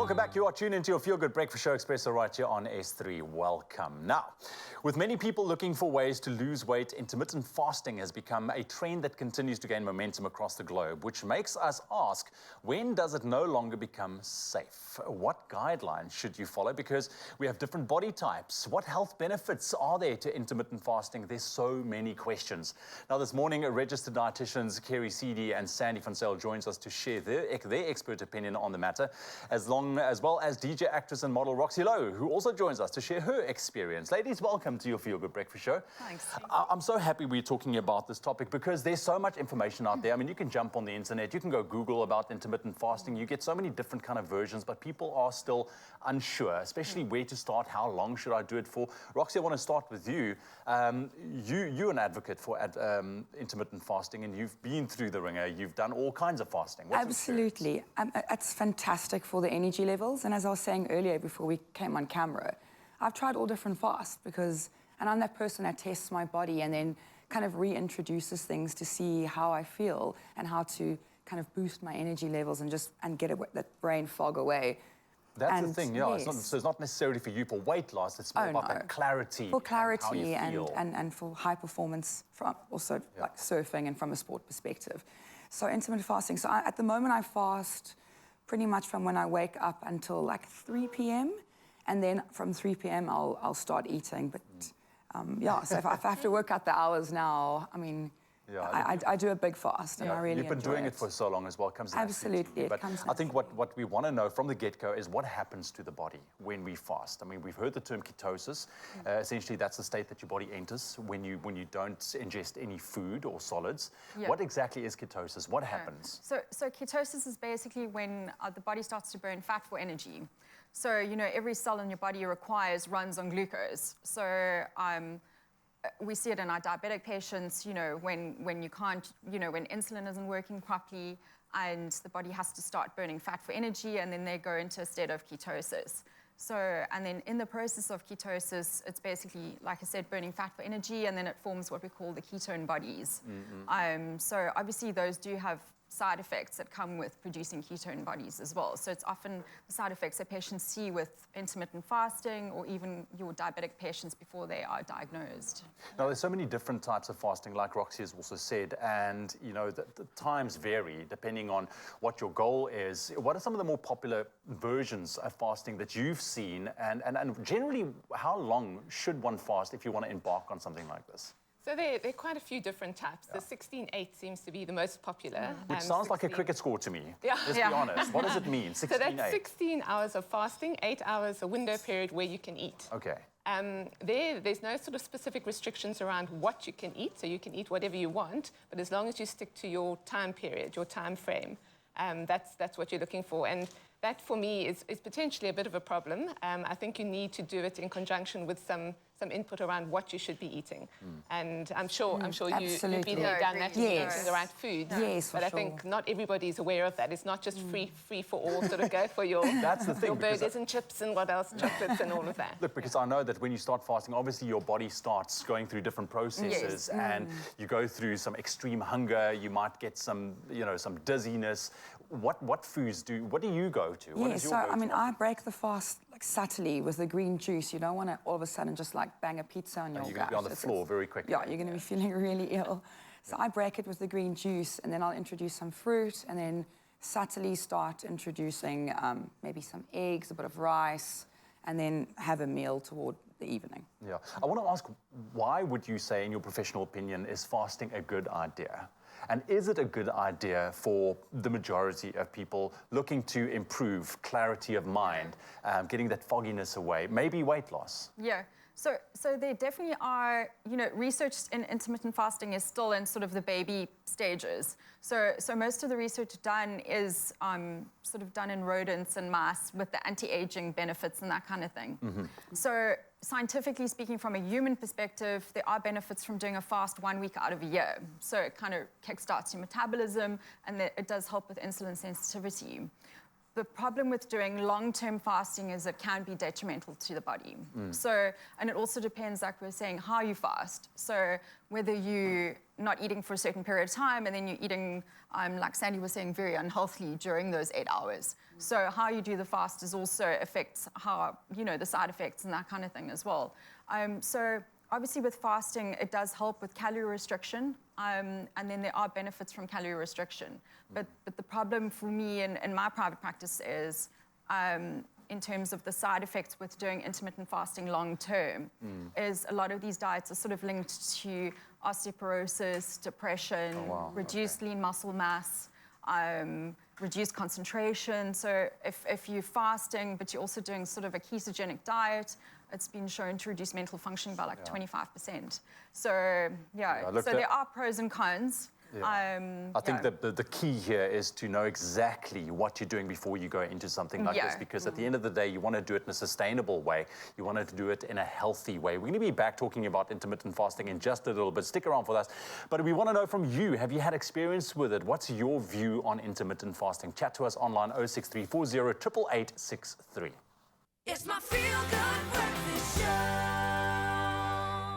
welcome back. You are tuned into your Feel Good Breakfast Show, Expresso, right here on S3. Welcome. Now, with many people looking for ways to lose weight, intermittent fasting has become a trend that continues to gain momentum across the globe, which makes us ask, when does it no longer become safe? What guidelines should you follow? Because we have different body types. What health benefits are there to intermittent fasting? There's so many questions. Now, this morning, registered dietitians Kerry Seedy and Sandy van Zyl joins us to share their expert opinion on the matter, as well as DJ, actress and model Roxy Lowe, who also joins us to share her experience. Ladies, welcome to your Feel Good Breakfast Show. Thanks. I'm so happy we're talking about this topic because there's so much information out there. I mean, you can jump on the internet, you can go Google about intermittent fasting, you get so many different kind of versions, but people are still unsure, especially where to start, how long should I do it for. Roxy, I want to start with you. You're an advocate for intermittent fasting, and you've been through the ringer, you've done all kinds of fasting. What's Absolutely. It's fantastic for the energy levels, and as I was saying earlier before we came on camera, I've tried all different fasts and I'm that person that tests my body and then kind of reintroduces things to see how I feel and how to kind of boost my energy levels and get that brain fog away. That's the thing, yeah. Yes. It's not necessarily for you for weight loss, it's more about that clarity. For clarity how you feel. and for high performance, from also like surfing and from a sport perspective. So intermittent fasting. So at the moment I fast pretty much from when I wake up until like 3 p.m. and then from 3 p.m. I'll start eating. But yeah, so if I have to work out the hours now, I mean, I do a big fast, and I really enjoy it. You've been doing it for so long as well. Absolutely, but I think what we want to know from the get-go is what happens to the body when we fast. I mean, we've heard the term ketosis. Essentially, that's the state that your body enters when you don't ingest any food or solids. Yeah. What exactly is ketosis? What happens? So ketosis is basically when the body starts to burn fat for energy. So, you know, every cell in your body runs on glucose. So we see it in our diabetic patients, you know, when you can't, you know, when insulin isn't working properly and the body has to start burning fat for energy, and then they go into a state of ketosis. So, and then in the process of ketosis, it's basically, like I said, burning fat for energy, and then it forms what we call the ketone bodies. So obviously those do have side effects that come with producing ketone bodies as well. So it's often the side effects that patients see with intermittent fasting or even your diabetic patients before they are diagnosed. Now, there's so many different types of fasting, like Roxy has also said, and you know, the times vary depending on what your goal is. What are some of the more popular versions of fasting that you've seen, and generally, how long should one fast if you want to embark on something like this? So there are quite a few different types. The 16-8 seems to be the most popular. Which sounds like a cricket score to me. Yeah. Let's be honest. What does it mean, 16-8? So that's 16 hours of fasting, 8 hours a window period where you can eat. Okay. There's no sort of specific restrictions around what you can eat, so you can eat whatever you want, but as long as you stick to your time period, your time frame, that's what you're looking for. And that, for me, is potentially a bit of a problem. I think you need to do it in conjunction with some input around what you should be eating. And I'm sure you've been there, done that, around food. Yes, but I think not everybody's aware of that. It's not just free for all, sort of go for your, That's the thing, your burgers and chips and what else, chocolates and all of that. Look, because I know that when you start fasting, obviously your body starts going through different processes, and you go through some extreme hunger, you might get some, you know, some dizziness. What foods what do you go to? What is your go-to? I mean, I break the fast like subtly with the green juice. You don't want to all of a sudden just like bang a pizza on your gut. You're going to be on the floor very quickly. Yeah, you're going to be feeling really ill. So I break it with the green juice, and then I'll introduce some fruit, and then subtly start introducing maybe some eggs, a bit of rice, and then have a meal toward the evening. Yeah. I want to ask, why would you say, in your professional opinion, is fasting a good idea? And is it a good idea for the majority of people looking to improve clarity of mind, getting that fogginess away, maybe weight loss? Yeah. So there definitely are, you know, research in intermittent fasting is still in sort of the baby stages. So most of the research done is sort of done in rodents and mice with the anti-aging benefits and that kind of thing. So scientifically speaking, from a human perspective, there are benefits from doing a fast 1 week out of a year. So it kind of kickstarts your metabolism, and it does help with insulin sensitivity. The problem with doing long-term fasting is it can be detrimental to the body. So, and it also depends, like we were saying, how you fast. So whether you not eating for a certain period of time, and then you're eating, like Sandy was saying, very unhealthily during those 8 hours. So how you do the fast is also affects how, the side effects and that kind of thing as well. So obviously with fasting, it does help with calorie restriction, and then there are benefits from calorie restriction. But the problem for me in my private practice is, in terms of the side effects with doing intermittent fasting long term, is a lot of these diets are sort of linked to osteoporosis, depression, reduced lean muscle mass, reduced concentration. So if you're fasting, but you're also doing sort of a ketogenic diet, it's been shown to reduce mental functioning by like 25%. So, so there are pros and cons. I think the key here is to know exactly what you're doing before you go into something like this, because at the end of the day, you want to do it in a sustainable way. You want to do it in a healthy way. We're going to be back talking about intermittent fasting in just a little bit. Stick around for that. But we want to know from you, have you had experience with it? What's your view on intermittent fasting? Chat to us online, 06340 888 It's my feel-good breakfast show.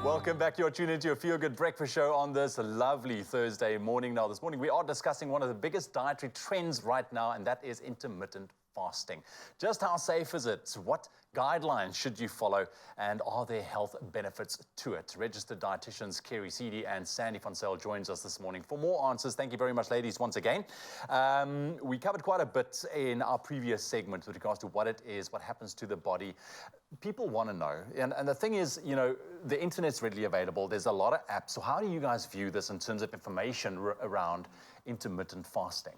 Welcome back. You're tuned into your Feel Good Breakfast Show on this lovely Thursday morning. Now, this morning we are discussing one of the biggest dietary trends right now, and that is intermittent fasting. Just how safe is it? What guidelines should you follow? And are there health benefits to it? Registered dietitians Kerry Seedy and Sandy van Zyl joins us this morning for more answers. Thank you very much, ladies, once again. We covered quite a bit in our previous segment with regards to what it is, what happens to the body. People want to know. And the thing is, the internet's readily available. There's a lot of apps. So how do you guys view this in terms of information around intermittent fasting?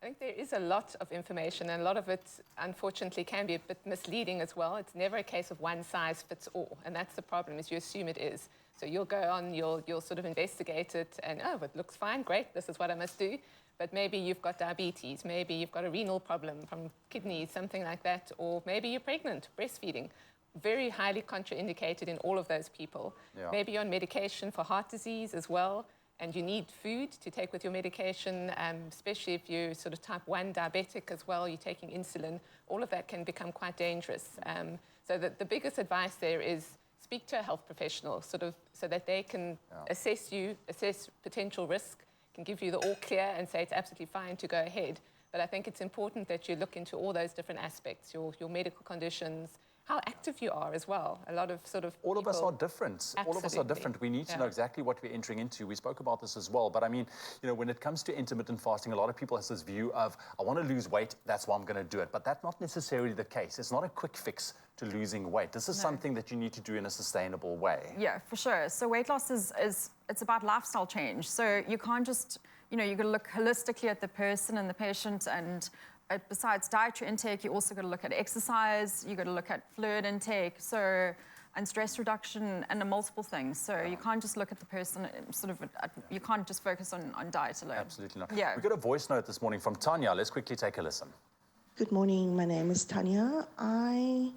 I think there is a lot of information, and a lot of it, unfortunately, can be a bit misleading as well. It's never a case of one size fits all, and that's the problem, is you assume it is. So you'll go on, you'll sort of investigate it, and, oh, it looks fine, great, this is what I must do. But maybe you've got diabetes, maybe you've got a renal problem from kidneys, something like that, or maybe you're pregnant, breastfeeding. Very highly contraindicated in all of those people. Yeah. Maybe you're on medication for heart disease as well, and you need food to take with your medication, especially if you're sort of type 1 diabetic as well, you're taking insulin. All of that can become quite dangerous. So the biggest advice there is speak to a health professional, sort of, so that they can assess you, assess potential risk, can give you the all clear and say it's absolutely fine to go ahead. But I think it's important that you look into all those different aspects, your medical conditions, how active you are as well. A lot of sort of all of us are different. Absolutely. All of us are different. We need to know exactly what we're entering into. We spoke about this as well. But I mean, when it comes to intermittent fasting, a lot of people have this view of, I want to lose weight, that's why I'm going to do it. But that's not necessarily the case. It's not a quick fix to losing weight. This is something that you need to do in a sustainable way. Yeah, for sure. So weight loss it's about lifestyle change. So you can't just, you've got to look holistically at the person and the patient, and besides dietary intake, you also got to look at exercise, you got to look at fluid intake, and stress reduction, and multiple things. So you can't just look at the person, you can't just focus on diet alone. Absolutely not. Yeah. We got a voice note this morning from Tanya. Let's quickly take a listen. Good morning. My name is Tanya. I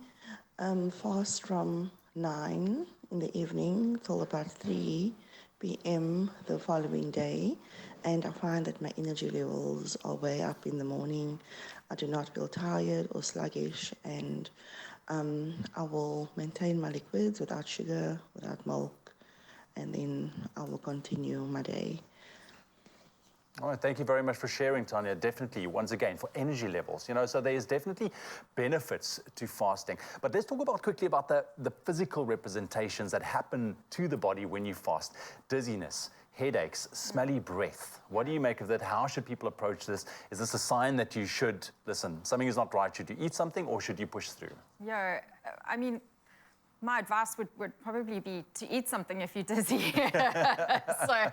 fast from 9 in the evening till about 3 p.m. the following day, and I find that my energy levels are way up in the morning. I do not feel tired or sluggish, and I will maintain my liquids without sugar, without milk, and then I will continue my day. All right, thank you very much for sharing, Tanya. Definitely, once again, for energy levels, so there's definitely benefits to fasting. But let's talk quickly about the physical representations that happen to the body when you fast. Dizziness, headaches, smelly breath. What do you make of that? How should people approach this? Is this a sign that you should, listen, something is not right? Should you eat something, or should you push through? Yeah, I mean, my advice would probably be to eat something if you're dizzy. So,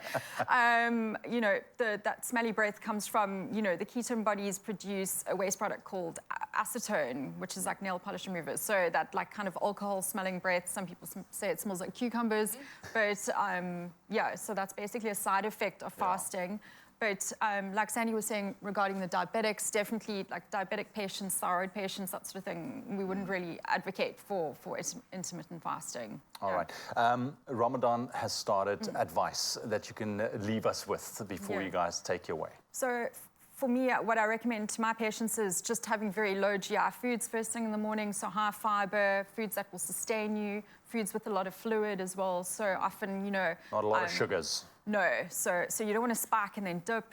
that smelly breath comes from, the ketone bodies produce a waste product called acetone, which is like nail polish removers. So that like kind of alcohol-smelling breath, some people say it smells like cucumbers. But so that's basically a side effect of fasting. But like Sandy was saying regarding the diabetics, definitely like diabetic patients, thyroid patients, that sort of thing, we wouldn't really advocate for intermittent fasting. All right. Ramadan has started. Advice that you can leave us with before you guys take your way. So for me, what I recommend to my patients is just having very low GI foods first thing in the morning, so high fiber, foods that will sustain you, foods with a lot of fluid as well. So often, Not a lot of sugars. No, so you don't want to spike and then dip.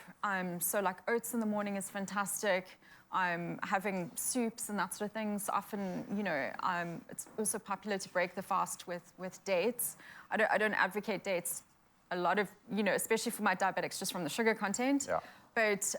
So like oats in the morning is fantastic. Having soups and that sort of thing. So often, you know, it's also popular to break the fast with dates. I don't advocate dates a lot of, you know, especially for my diabetics, just from the sugar content. Yeah. But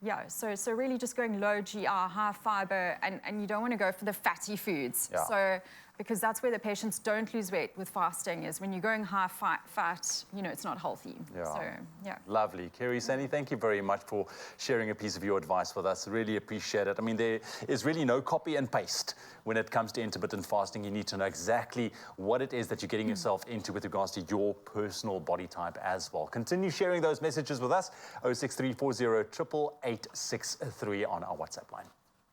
yeah, so really just going low GI, high fiber, and you don't want to go for the fatty foods. Yeah. So because that's where the patients don't lose weight with fasting, is when you're going high fat, you know, it's not healthy. Yeah. So, yeah. Lovely. Kerry, Sandy, thank you very much for sharing a piece of your advice with us. Really appreciate it. I mean, there is really no copy and paste when it comes to intermittent fasting. You need to know exactly what it is that you're getting yourself into with regards to your personal body type as well. Continue sharing those messages with us, 06340 88863 on our WhatsApp line.